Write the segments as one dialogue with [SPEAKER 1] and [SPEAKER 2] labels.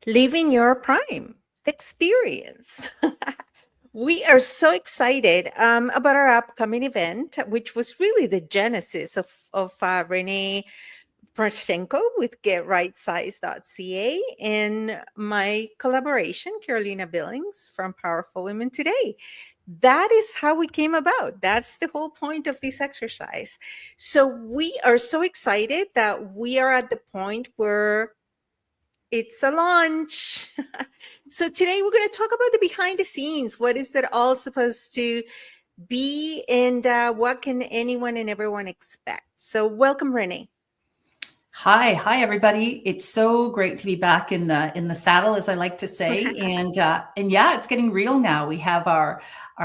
[SPEAKER 1] Living Your Prime, the experience. We are so excited about our upcoming event, which was really the genesis of Renee Procenko with GetRightSize.ca and my collaboration, Carolina Billings from Powerful Women Today. That is how we came about. That's the whole point of this exercise. So we are so excited that we are at the point where it's a launch. So today we're going to talk about the behind the scenes. What is it all supposed to be, and what can anyone and everyone expect? So welcome, Renee.
[SPEAKER 2] Hi, everybody. It's so great to be back in the saddle, as I like to say, and yeah, it's getting real now. We have our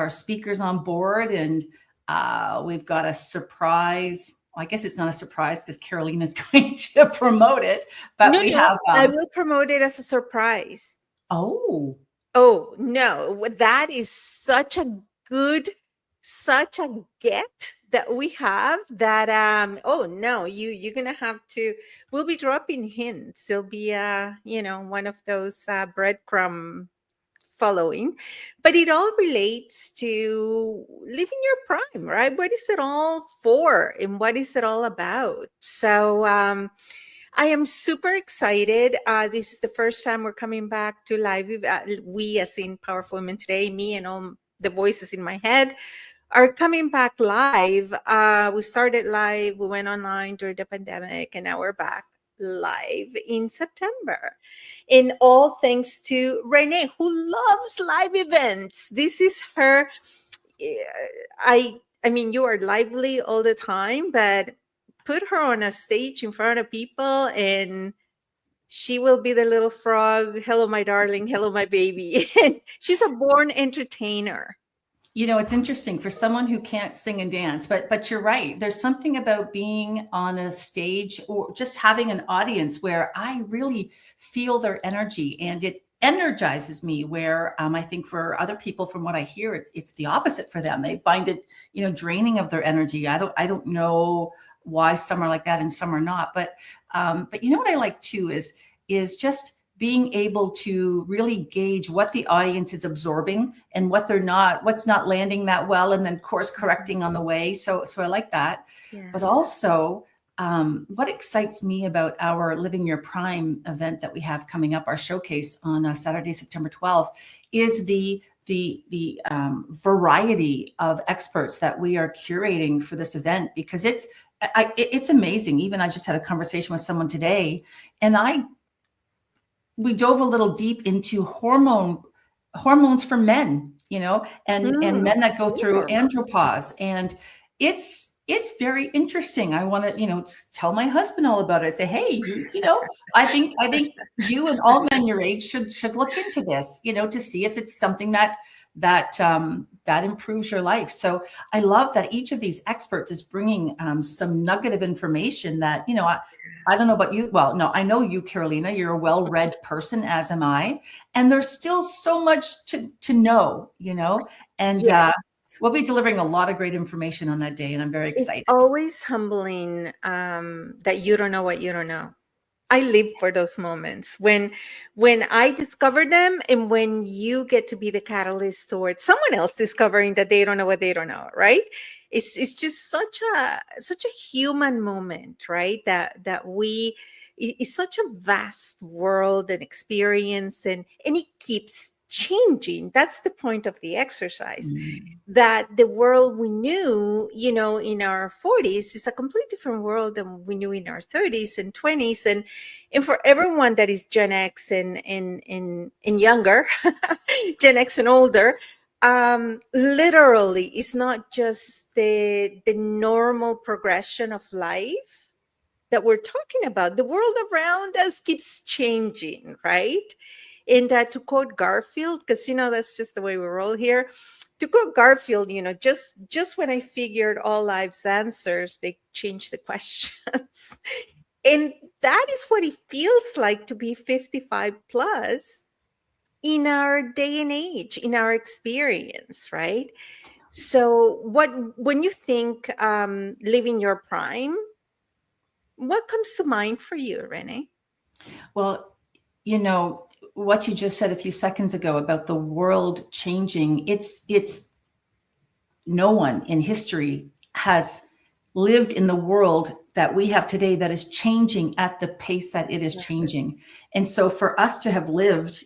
[SPEAKER 2] speakers on board, and we've got a surprise. Well, I guess it's not a surprise because Carolina's going to promote it, but
[SPEAKER 1] No,
[SPEAKER 2] we
[SPEAKER 1] no,
[SPEAKER 2] have.
[SPEAKER 1] I will promote it as a surprise.
[SPEAKER 2] Oh,
[SPEAKER 1] Oh, no, that is good, such a get that we have that, oh no, you're gonna have to, we'll be dropping hints. It'll be, one of those breadcrumb following, but it all relates to living your prime, right? What is it all for and what is it all about? So, I am super excited. This is the first time we're coming back to live. We, as in Powerful Women Today, me and all the voices in my head, are coming back live. We started live, we went online during the pandemic, and now we're back live in September. And all thanks to Renee, who loves live events. This is her. eh, I mean, you are lively all the time, but put her on a stage in front of people and she will be the little frog. Hello, my darling. Hello, my baby. And she's a born entertainer.
[SPEAKER 2] it's interesting for someone who can't sing and dance, but you're right. There's something about being on a stage or just having an audience where I really feel their energy and it energizes me. Where I think for other people, from what I hear, it's the opposite for them. They find it, draining of their energy. I don't know why some are like that and some are not. But you know what I like too is just being able to really gauge what the audience is absorbing and what's not landing that well, and then course correcting on the way. So I like that.
[SPEAKER 1] Yeah.
[SPEAKER 2] But also, what excites me about our Living Your Prime event that we have coming up, our showcase on Saturday, September 12th, is the variety of experts that we are curating for this event, because it's amazing. Even I just had a conversation with someone today, and we dove a little deep into hormones for men, and men that go through andropause. And it's very interesting. I want to, tell my husband all about it. Say, hey, I think you and all men your age should look into this, to see if it's something that improves your life. So I love that each of these experts is bringing some nugget of information that, I don't know about you. Well, no, I know you, Carolina, you're a well-read person, as am I. And there's still so much to know, and
[SPEAKER 1] Yes.
[SPEAKER 2] we'll be delivering a lot of great information on that day. And I'm very excited.
[SPEAKER 1] It's always humbling that you don't know what you don't know. I live for those moments when I discover them, and when you get to be the catalyst towards someone else discovering that they don't know what they don't know, right? It's just such a human moment, right? It's such a vast world and experience, and it keeps changing. That's the point of the exercise. That the world we knew, in our 40s is a completely different world than we knew in our 30s and 20s. And for everyone that is Gen X and younger, Gen X and older, literally it's not just the normal progression of life that we're talking about. The world around us keeps changing, right? And to quote Garfield, because that's just the way we roll here. To quote Garfield, just when I figured all life's answers, they changed the questions. And that is what it feels like to be 55 plus in our day and age, in our experience, right? So when you think living your prime, what comes to mind for you, Renee?
[SPEAKER 2] Well, what you just said a few seconds ago about the world changing, it's no one in history has lived in the world that we have today that is changing at the pace that it is changing. And so for us to have lived,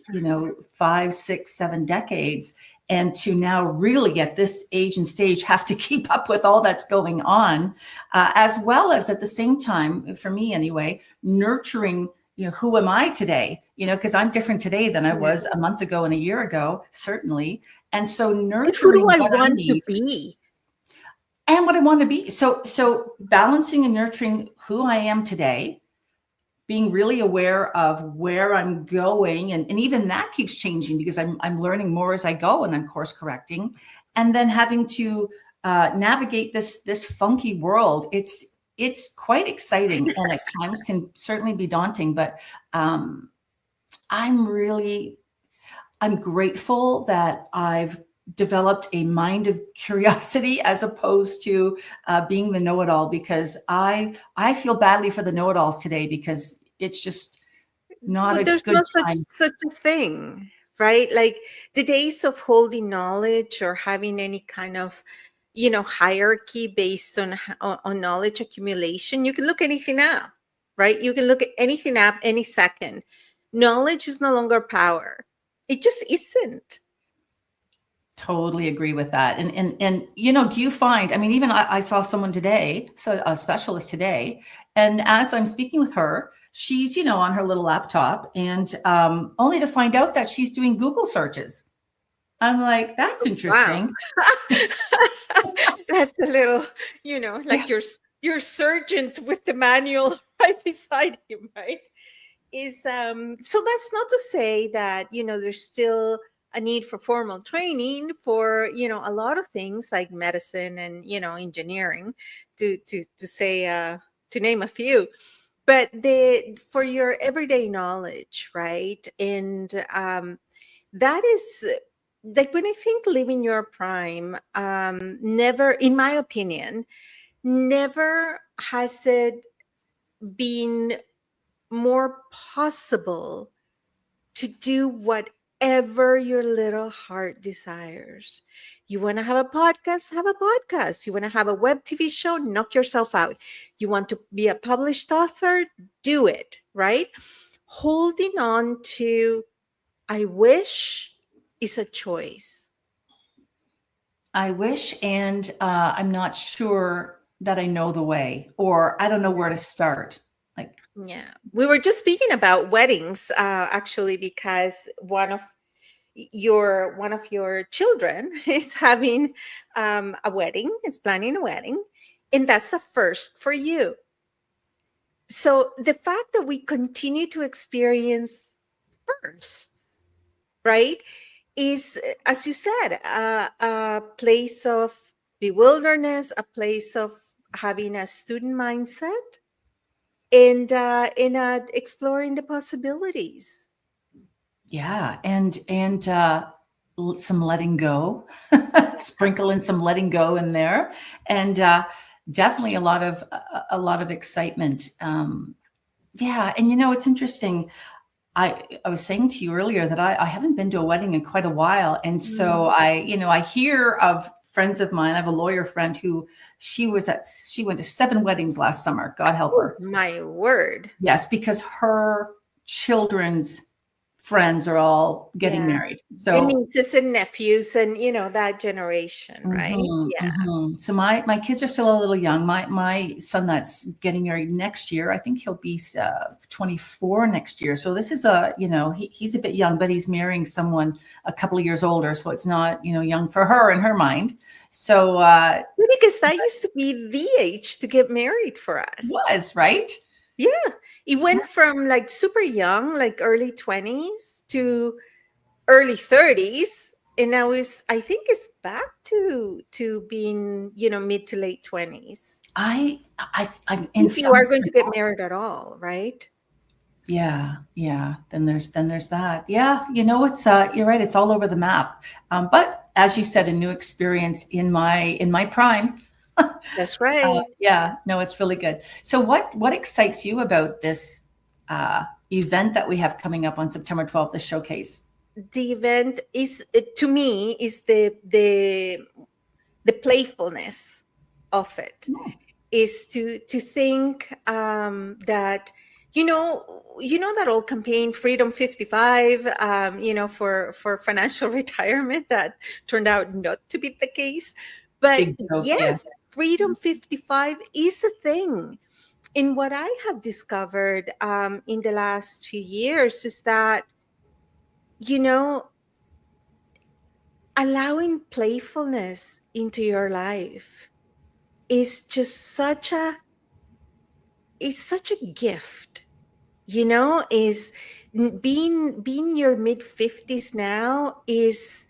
[SPEAKER 2] 5, 6, 7 decades, and to now really at this age and stage have to keep up with all that's going on, as well as at the same time, for me anyway, nurturing, who am I today? Because I'm different today than I was a month ago and a year ago, certainly. And so nurturing
[SPEAKER 1] Who do I
[SPEAKER 2] what I
[SPEAKER 1] want
[SPEAKER 2] need
[SPEAKER 1] to be?
[SPEAKER 2] and what I want to be. So balancing and nurturing who I am today, being really aware of where I'm going. And even that keeps changing because I'm learning more as I go and I'm course correcting. And then having to navigate this funky world. It's quite exciting and at times can certainly be daunting, but I'm grateful that I've developed a mind of curiosity as opposed to being the know-it-all, because I feel badly for the know-it-alls today because it's just not a
[SPEAKER 1] There's
[SPEAKER 2] good
[SPEAKER 1] no
[SPEAKER 2] time.
[SPEAKER 1] such a thing, right? Like the days of holding knowledge or having any kind of hierarchy based on knowledge accumulation. You can look anything up, right? You can look at anything up any second. Knowledge is no longer power. It just isn't.
[SPEAKER 2] Totally agree with that. And do you find, I mean, even I saw someone today, so a specialist today, and as I'm speaking with her, she's, on her little laptop and only to find out that she's doing Google searches. I'm like, that's interesting.
[SPEAKER 1] Wow. That's a little, like
[SPEAKER 2] Yeah.
[SPEAKER 1] your surgeon with the manual right beside him, right? Is so that's not to say that there's still a need for formal training for a lot of things like medicine and engineering, to say to name a few, but for your everyday knowledge, right? And that is like when I think living your prime, never, in my opinion, never has it been more possible to do whatever your little heart desires. You want to have a podcast, have a podcast. You want to have a web TV show, knock yourself out. You want to be a published author, do it, right? Holding on to I wish is a choice.
[SPEAKER 2] I wish, and I'm not sure that I know the way, or I don't know where to start. Like,
[SPEAKER 1] Yeah. We were just speaking about weddings, actually, because one of your children is having a wedding, is planning a wedding, and that's a first for you. So the fact that we continue to experience first, right, is, as you said, a place of bewilderness, a place of having a student mindset, and in exploring the possibilities.
[SPEAKER 2] yeah, and some letting go, sprinkle in some letting go in there, and definitely a lot of excitement. Yeah, and it's interesting. I was saying to you earlier that I haven't been to a wedding in quite a while. And so I hear of friends of mine. I have a lawyer friend who she went to 7 weddings last summer. God help her.
[SPEAKER 1] My word.
[SPEAKER 2] Yes, because her children's friends are all getting married.
[SPEAKER 1] And
[SPEAKER 2] So
[SPEAKER 1] nieces and nephews and that generation, right? Yeah.
[SPEAKER 2] So my kids are still a little young. My son that's getting married next year, I think he'll be 24 next year. So this is he's a bit young, but he's marrying someone a couple of years older. So it's not young for her in her mind. So
[SPEAKER 1] Because that used to be the age to get married for us.
[SPEAKER 2] was right.
[SPEAKER 1] Yeah. It went from like super young, like early 20s to early 30s. And now I think it's back to being, mid to late 20s.
[SPEAKER 2] I
[SPEAKER 1] If you are going to get married at all, right?
[SPEAKER 2] Yeah. Then there's that. Yeah. It's you're right. It's all over the map. But as you said, a new experience in my prime.
[SPEAKER 1] That's right.
[SPEAKER 2] Yeah. No, it's really good. So what excites you about this? event that we have coming up on September 12th, the showcase?
[SPEAKER 1] The event is, to me, is the playfulness of it,
[SPEAKER 2] Hmm.
[SPEAKER 1] is to think that, that old campaign Freedom 55, for financial retirement, that turned out not to be the case. But
[SPEAKER 2] Big joke, yes.
[SPEAKER 1] yes, Freedom 55 is a thing. And what I have discovered in the last few years is that, you know allowing playfulness into your life is just such a gift. Is being your mid 50s now is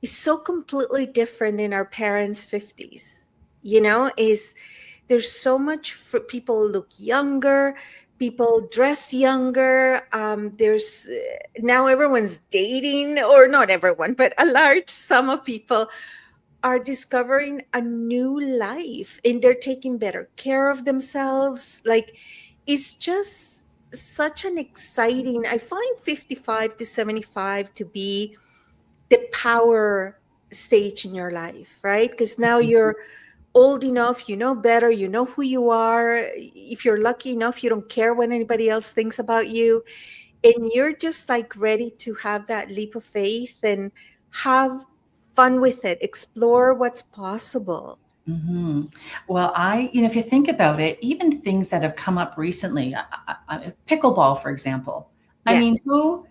[SPEAKER 1] so completely different in our parents' 50s. Is there's so much for people look younger, people dress younger. There's now everyone's dating, or not everyone, but a large sum of people are discovering a new life, and they're taking better care of themselves. Like, it's just such an exciting, I find 55 to 75 to be the power stage in your life, right? Because now you're old enough, you know better, you know who you are. If you're lucky enough, you don't care what anybody else thinks about you. And you're just like ready to have that leap of faith and have fun with it, explore what's possible.
[SPEAKER 2] Hmm. Well, if you think about it, even things that have come up recently, pickleball, for example. I
[SPEAKER 1] Yeah.
[SPEAKER 2] mean, who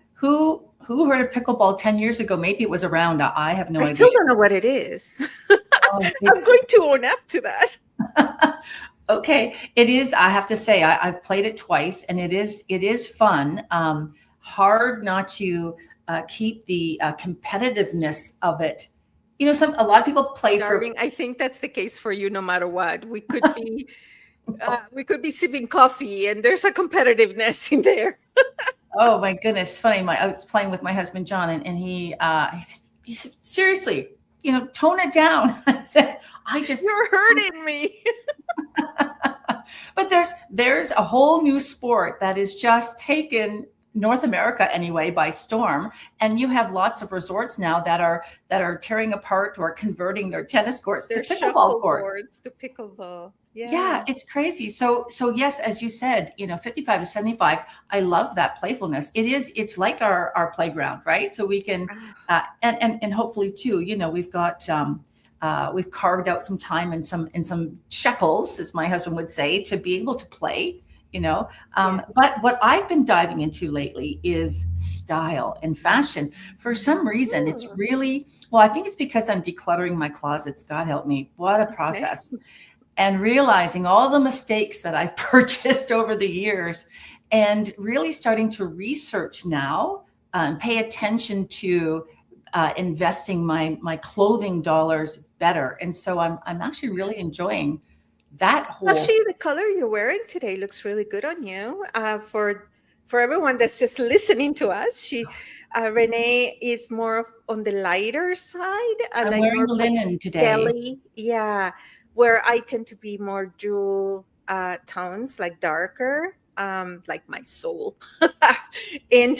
[SPEAKER 2] heard of pickleball 10 years ago? Maybe it was around. I have no
[SPEAKER 1] I
[SPEAKER 2] idea.
[SPEAKER 1] still don't know what it is.
[SPEAKER 2] Oh,
[SPEAKER 1] I'm going to own up to that.
[SPEAKER 2] okay. It is. I have to say, I've played it twice, and it is fun. Hard not to keep the competitiveness of it. A lot of people play for.
[SPEAKER 1] Darling, I think that's the case for you no matter what. We could be sipping coffee and there's a competitiveness in there.
[SPEAKER 2] Oh my goodness, funny. I was playing with my husband John, and he said, seriously, tone it down. I said, I just.
[SPEAKER 1] You're hurting me.
[SPEAKER 2] But there's a whole new sport that is just taken North America anyway by storm, and you have lots of resorts now that are tearing apart or converting their tennis courts to
[SPEAKER 1] They're
[SPEAKER 2] pickleball courts.
[SPEAKER 1] shuffleboards to pickleball. Yeah.
[SPEAKER 2] Yeah, it's crazy. So yes, as you said, 55 to 75, I love that playfulness. It's like our playground, right? So we can,
[SPEAKER 1] Ah,
[SPEAKER 2] and hopefully too, we've carved out some time and some shekels, as my husband would say, to be able to play,
[SPEAKER 1] yeah.
[SPEAKER 2] but what I've been diving into lately is style and fashion. For some reason, it's
[SPEAKER 1] Hmm,
[SPEAKER 2] really, well, I think it's because I'm decluttering my closets. God help me. What a
[SPEAKER 1] okay.
[SPEAKER 2] process. And realizing all the mistakes that I've purchased over the years, and really starting to research now, pay attention to investing my clothing dollars better. And so I'm actually really enjoying that whole.
[SPEAKER 1] Actually, the color you're wearing today looks really good on you. For everyone that's just listening to us, Renee is more on the lighter side,
[SPEAKER 2] I'm
[SPEAKER 1] like
[SPEAKER 2] wearing
[SPEAKER 1] more
[SPEAKER 2] linen today.
[SPEAKER 1] pastel. Yeah, where I tend to be more jewel tones, like darker, like my soul. And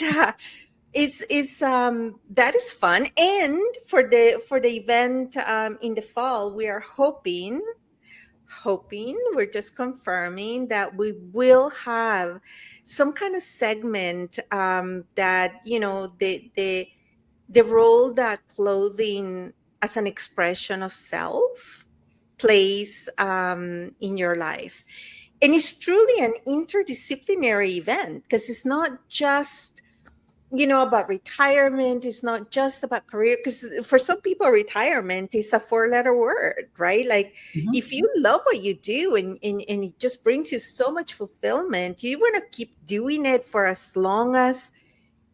[SPEAKER 1] is that is fun. And for the event in the fall, we are hoping, we're just confirming that we will have some kind of segment that, the role that clothing as an expression of self plays in your life. And it's truly an interdisciplinary event, because it's not just, about retirement. It's not just about career, because for some people retirement is a four-letter word, right? Like,
[SPEAKER 2] Mhm.
[SPEAKER 1] if you love what you do, and it just brings you so much fulfillment, you want to keep doing it for as long as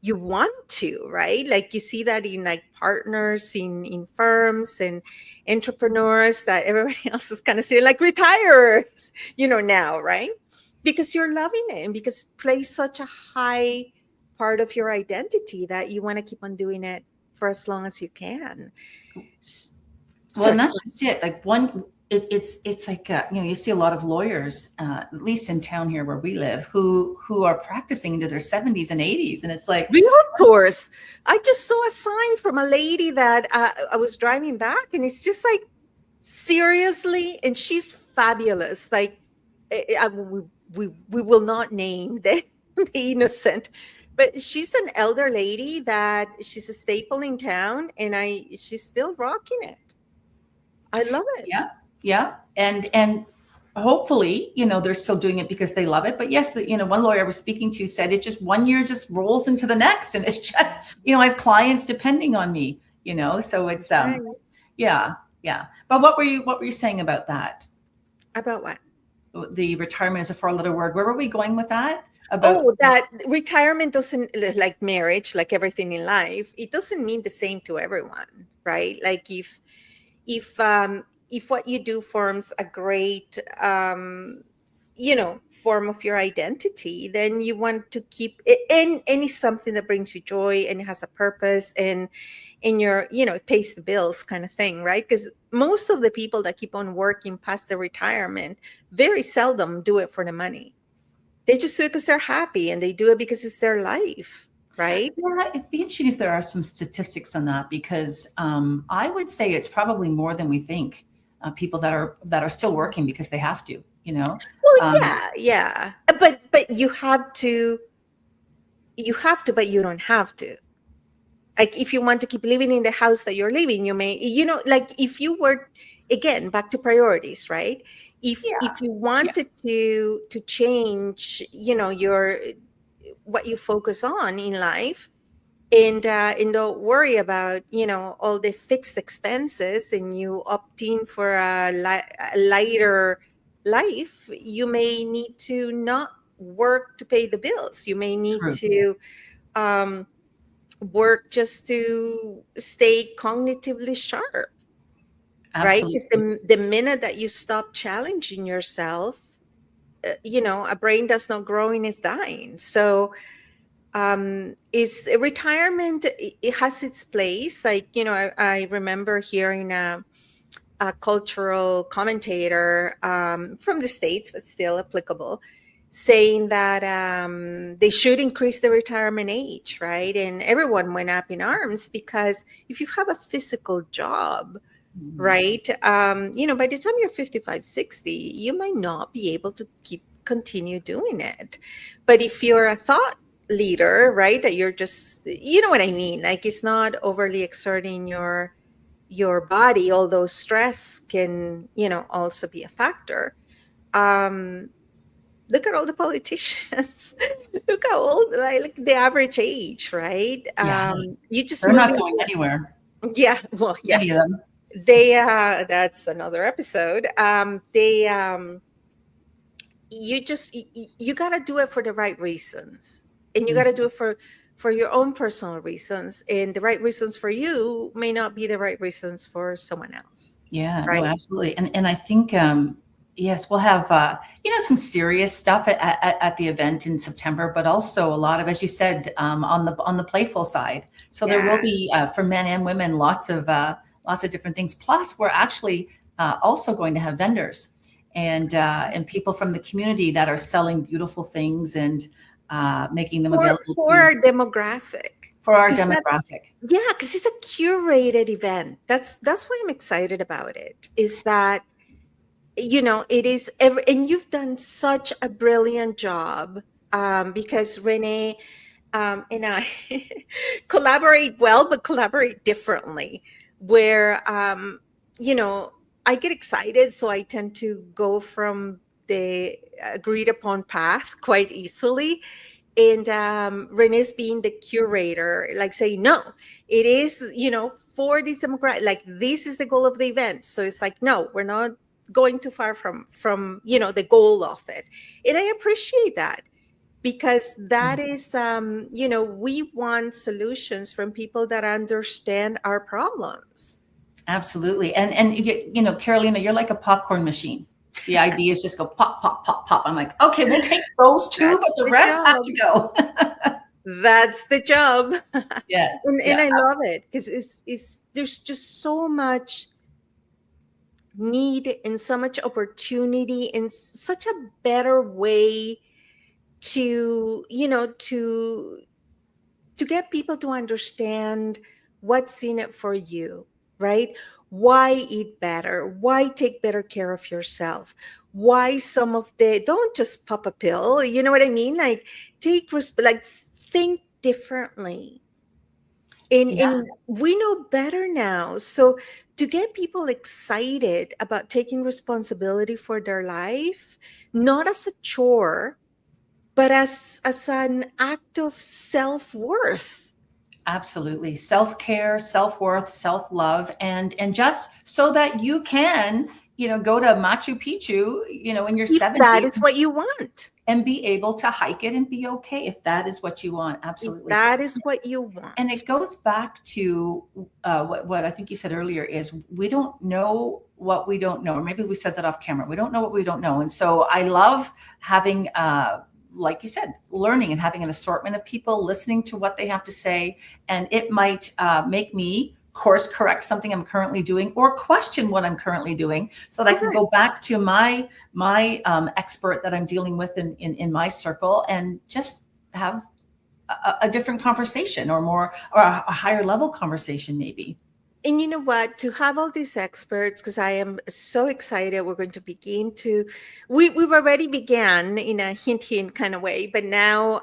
[SPEAKER 1] you want to, right? Like, you see that in, like, partners in firms and entrepreneurs, that everybody else is kind of saying, like, retires, now, right? Because you're loving it, and because it plays such a high part of your identity, that you want to keep on doing it for as long as you can.
[SPEAKER 2] Well, and
[SPEAKER 1] Sorry.
[SPEAKER 2] that's just it. Like, it's like you see a lot of lawyers, at least in town here where we live, who are practicing into their 70s and 80s, and it's like
[SPEAKER 1] Realtors. I just saw a sign from a lady that I was driving back, and it's just like, seriously, and she's fabulous. Like, we will not name the innocent, but she's an elder lady that she's a staple in town, and she's still rocking it. I love it.
[SPEAKER 2] yeah, and hopefully, they're still doing it because they love it. But yes, one lawyer I was speaking to said it just one year just rolls into the next, and it's just, I have clients depending on me, so it's
[SPEAKER 1] Right.
[SPEAKER 2] yeah. But what were you saying about that?
[SPEAKER 1] About what?
[SPEAKER 2] The retirement is a four-letter word. Where were we going with that? About
[SPEAKER 1] that retirement doesn't, like marriage, like everything in life, it doesn't mean the same to everyone, right? Like if what you do forms a great form of your identity, then you want to keep it, and it's something that brings you joy and it has a purpose, and it pays the bills, kind of thing, right? Because most of the people that keep on working past their retirement very seldom do it for the money. They just do it because they're happy, and they do it because it's their life, right?
[SPEAKER 2] Yeah, it'd be interesting if there are some statistics on that, because I would say it's probably more than we think. People that are still working because they have to,
[SPEAKER 1] Well, yeah, but you have to, but you don't have to. Like, if you want to keep living in the house that you're living, you may, like, if you were, again, back to priorities, right? If you wanted to change, your what you focus on in life, and don't worry about all the fixed expenses, and you opt in for a lighter life, you may need to not work to pay the bills. You may need
[SPEAKER 2] True.
[SPEAKER 1] to work just to stay cognitively sharp. Right?
[SPEAKER 2] Absolutely.
[SPEAKER 1] Because the minute that you stop challenging yourself, a brain that's not growing is dying. So is retirement, it has its place. Like, I remember hearing a cultural commentator from the States, but still applicable, saying that they should increase the retirement age, right? And everyone went up in arms, because if you have a physical job, right, by the time you're 55, 60, you might not be able to continue doing it. But if you're a thought leader, right, that you're just, you know what I mean, like, it's not overly exerting your body, although stress can also be a factor. Look at all the politicians. Look how old, like the average age, right?
[SPEAKER 2] Yeah.
[SPEAKER 1] You just
[SPEAKER 2] They're
[SPEAKER 1] move
[SPEAKER 2] not going anywhere.
[SPEAKER 1] yeah, well, yeah,
[SPEAKER 2] Many of them.
[SPEAKER 1] they that's another episode. They you got to do it for the right reasons, and you got to do it for your own personal reasons, and the right reasons for you may not be the right reasons for someone else.
[SPEAKER 2] Yeah,
[SPEAKER 1] Right.
[SPEAKER 2] no, absolutely. And I think, yes, we'll have, some serious stuff at the event in September, but also a lot of, as you said, on the playful side. So there will be, for men and women, lots of different things. Plus, we're actually also going to have vendors and people from the community that are selling beautiful things and making them available
[SPEAKER 1] For our demographic.
[SPEAKER 2] for our demographic.
[SPEAKER 1] Yeah, because it's a curated event. That's why I'm excited about it. Is that it is and you've done such a brilliant job, because Renee and I collaborate well, but collaborate differently. Where I get excited, so I tend to go from the agreed upon path quite easily. And Renee's being the curator, like saying, no, it is, for this demographic, like, this is the goal of the event. So it's like, no, we're not going too far from the goal of it. And I appreciate that, because that is, we want solutions from people that understand our problems.
[SPEAKER 2] Absolutely. And Carolina, you're like a popcorn machine. The idea is just go pop, pop, pop, pop. I'm like, okay, we'll take those two, but the rest have to go.
[SPEAKER 1] That's the job.
[SPEAKER 2] Yeah.
[SPEAKER 1] And I love it, because it's there's just so much need and so much opportunity and such a better way to, to get people to understand what's in it for you, right? Why eat better? Why take better care of yourself? Why some of the, don't just pop a pill, you know what I mean? Like like think differently.
[SPEAKER 2] Yeah,
[SPEAKER 1] And we know better now. So to get people excited about taking responsibility for their life, not as a chore, but as an act of self-worth.
[SPEAKER 2] absolutely. Self-care, self-worth, self-love, and just so that you can, go to Machu Picchu, in your
[SPEAKER 1] If that
[SPEAKER 2] 70s
[SPEAKER 1] is what you want.
[SPEAKER 2] and be able to hike it and be okay if that is what you want.
[SPEAKER 1] If
[SPEAKER 2] Absolutely.
[SPEAKER 1] that is what you
[SPEAKER 2] And
[SPEAKER 1] want.
[SPEAKER 2] it goes back to what I think you said earlier is we don't know what we don't know, or maybe we said that off camera. We don't know what we don't know. And so I love having, like you said, learning and having an assortment of people listening to what they have to say. And it might make me course correct something I'm currently doing or question what I'm currently doing so that I can
[SPEAKER 1] Correct.
[SPEAKER 2] go back to my expert that I'm dealing with in my circle and just have a different conversation or more or a higher level conversation maybe.
[SPEAKER 1] And you know what? To have all these experts, because I am so excited, we're going to begin to. We've already began in a hint kind of way, but now,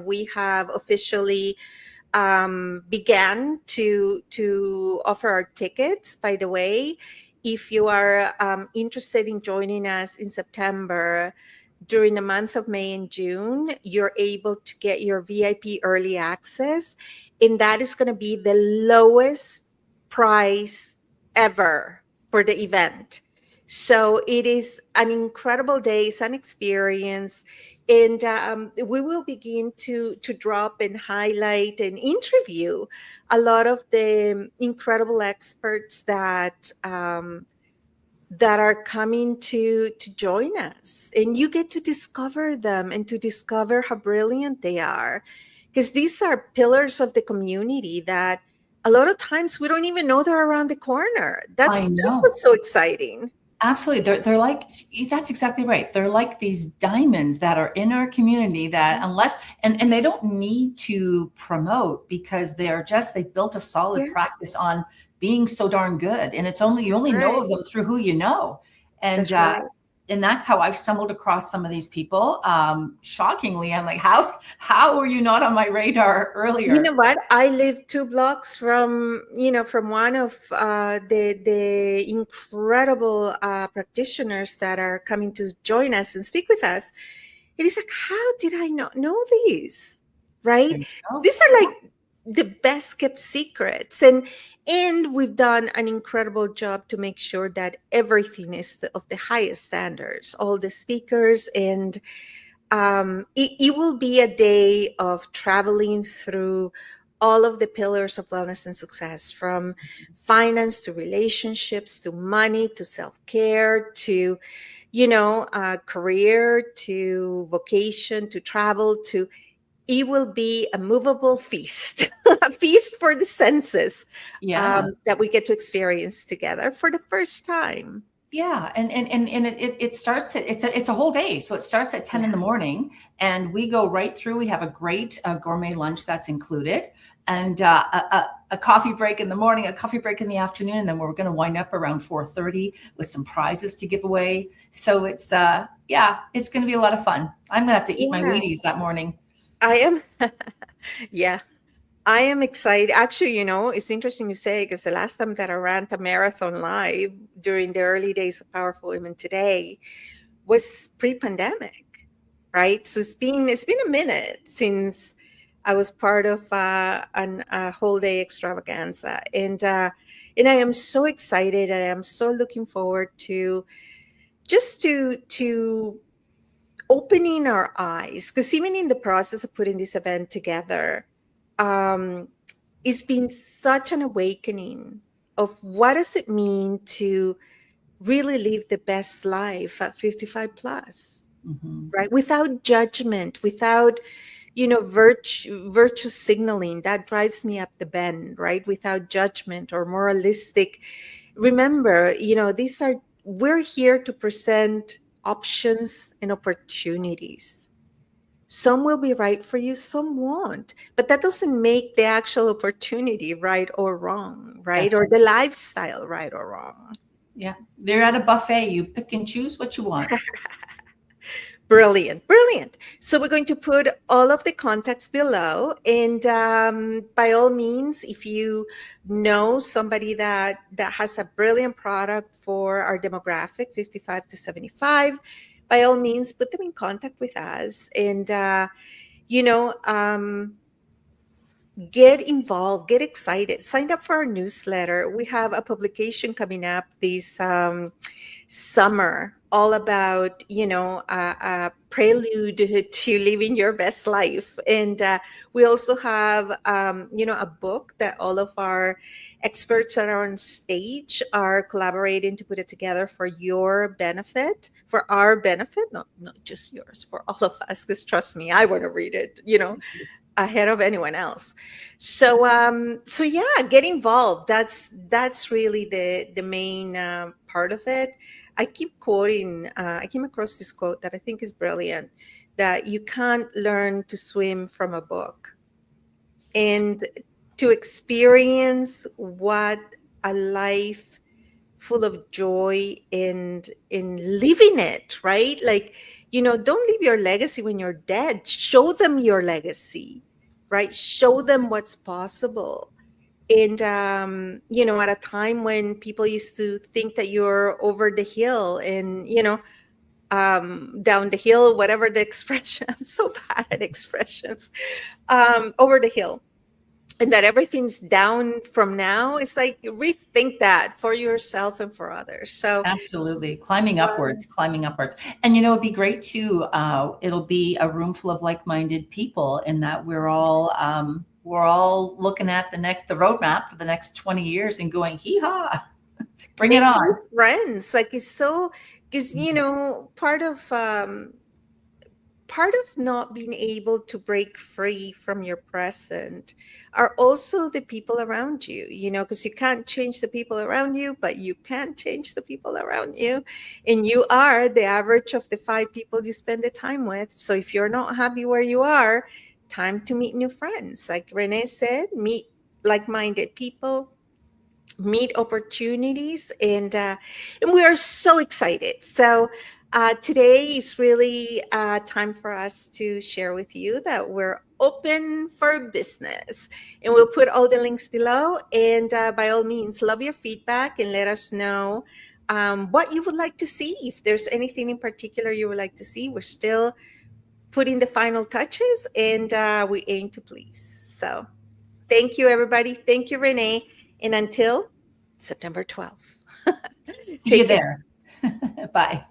[SPEAKER 1] we have officially began to offer our tickets. By the way, if you are interested in joining us in September during the month of May and June, you're able to get your VIP early access, and that is going to be the lowest price ever for the event. So it is an incredible day, it's an experience, and we will begin to drop and highlight and interview a lot of the incredible experts that are coming to join us, and you get to discover them and to discover how brilliant they are, because these are pillars of the community that a lot of times we don't even know they're around the corner.
[SPEAKER 2] I
[SPEAKER 1] That's
[SPEAKER 2] know.
[SPEAKER 1] what's so exciting.
[SPEAKER 2] Absolutely. They're like, that's exactly right. They're like these diamonds that are in our community that unless, and they don't need to promote because they built a solid
[SPEAKER 1] Yeah,
[SPEAKER 2] practice on being so darn good. And you only know
[SPEAKER 1] right.
[SPEAKER 2] of them through who you know. And,
[SPEAKER 1] That's right.
[SPEAKER 2] and that's how I've stumbled across some of these people. Shockingly, I'm like, how were you not on my radar
[SPEAKER 1] You
[SPEAKER 2] earlier?
[SPEAKER 1] know what? I live 2 blocks from, from one of the incredible practitioners that are coming to join us and speak with us. It is like, how did I not know these?
[SPEAKER 2] There
[SPEAKER 1] Right?
[SPEAKER 2] you
[SPEAKER 1] So
[SPEAKER 2] go.
[SPEAKER 1] these are like the best kept secrets, and we've done an incredible job to make sure that everything is of the highest standards. All the speakers, and it will be a day of traveling through all of the pillars of wellness and success, from finance to relationships to money to self-care to career to vocation to travel to. It will be a movable feast, a feast for the senses,
[SPEAKER 2] Yeah.
[SPEAKER 1] that we get to experience together for the first time.
[SPEAKER 2] Yeah, and it starts at it's a whole day. So it starts at 10 in the
[SPEAKER 1] Yeah.
[SPEAKER 2] morning and we go right through. We have a great gourmet lunch that's included and a coffee break in the morning, a coffee break in the afternoon, and then we're going to wind up around 4:30 with some prizes to give away. So it's going to be a lot of fun. I'm going to have to eat my
[SPEAKER 1] Yeah.
[SPEAKER 2] Wheaties that morning.
[SPEAKER 1] I am. Yeah. I am excited. Actually, it's interesting you say, because the last time that I ran a marathon live during the early days of Powerful Women Today was pre-pandemic, right? So it's been a minute since I was part of a whole day extravaganza, and I am so excited, and I am so looking forward to just to opening our eyes, because even in the process of putting this event together, um, it's been such an awakening of what does it mean to really live the best life at 55 plus,
[SPEAKER 2] Mhm.
[SPEAKER 1] right? Without judgment, without virtue signaling that drives me up the bend, right? Without judgment or moralistic remember, we're here to present options and opportunities. Some will be right for you, some won't. But that doesn't make the actual opportunity right or wrong, right?
[SPEAKER 2] That's
[SPEAKER 1] Or the lifestyle right or wrong.
[SPEAKER 2] Yeah. They're at a buffet. You pick and choose what you want.
[SPEAKER 1] Brilliant, brilliant. So we're going to put all of the contacts below, and by all means, if you know somebody that has a brilliant product for our demographic, 55 to 75, by all means, put them in contact with us, and you know, um, get involved, get excited, sign up for our newsletter. We have a publication coming up this summer, all about a prelude to living your best life. And we also have a book that all of our experts that are on stage are collaborating to put it together for your benefit, for our benefit, not just yours, for all of us, because trust me, I want to read it, ahead of anyone else. So yeah, get involved. That's really the main part of it. I keep quoting, I came across this quote that I think is brilliant, that you can't learn to swim from a book. And to experience what a life full of joy and in living it, right? Like, don't leave your legacy when you're dead. Show them your legacy, right? Show them what's possible. And at a time when people used to think that you're over the hill, and down the hill, whatever the expression, I'm so bad at expressions, over the hill, and that everything's down from now. It's like, rethink that for yourself and for others. So
[SPEAKER 2] Absolutely. Climbing upwards, climbing upwards. And it'd be great too. It'll be a room full of like-minded people in that we're all looking at the roadmap for the next 20 years and going, hee-haw, bring it
[SPEAKER 1] make
[SPEAKER 2] on.
[SPEAKER 1] new friends, like, it's so, because part of not being able to break free from your present are also the people around you, because you can't change the people around you, but you can change the people around you. And you are the average of the 5 people you spend the time with. So if you're not happy where you are, time to meet new friends. Like Renee said, meet like-minded people, meet opportunities, and we are so excited. So today is really time for us to share with you that we're open for business, and we'll put all the links below. And by all means, love your feedback and let us know what you would like to see. If there's anything in particular you would like to see, we're still putting the final touches, and we aim to please. So thank you, everybody. Thank you, Renee. And until September 12th,
[SPEAKER 2] See you
[SPEAKER 1] take care.
[SPEAKER 2] there. Bye.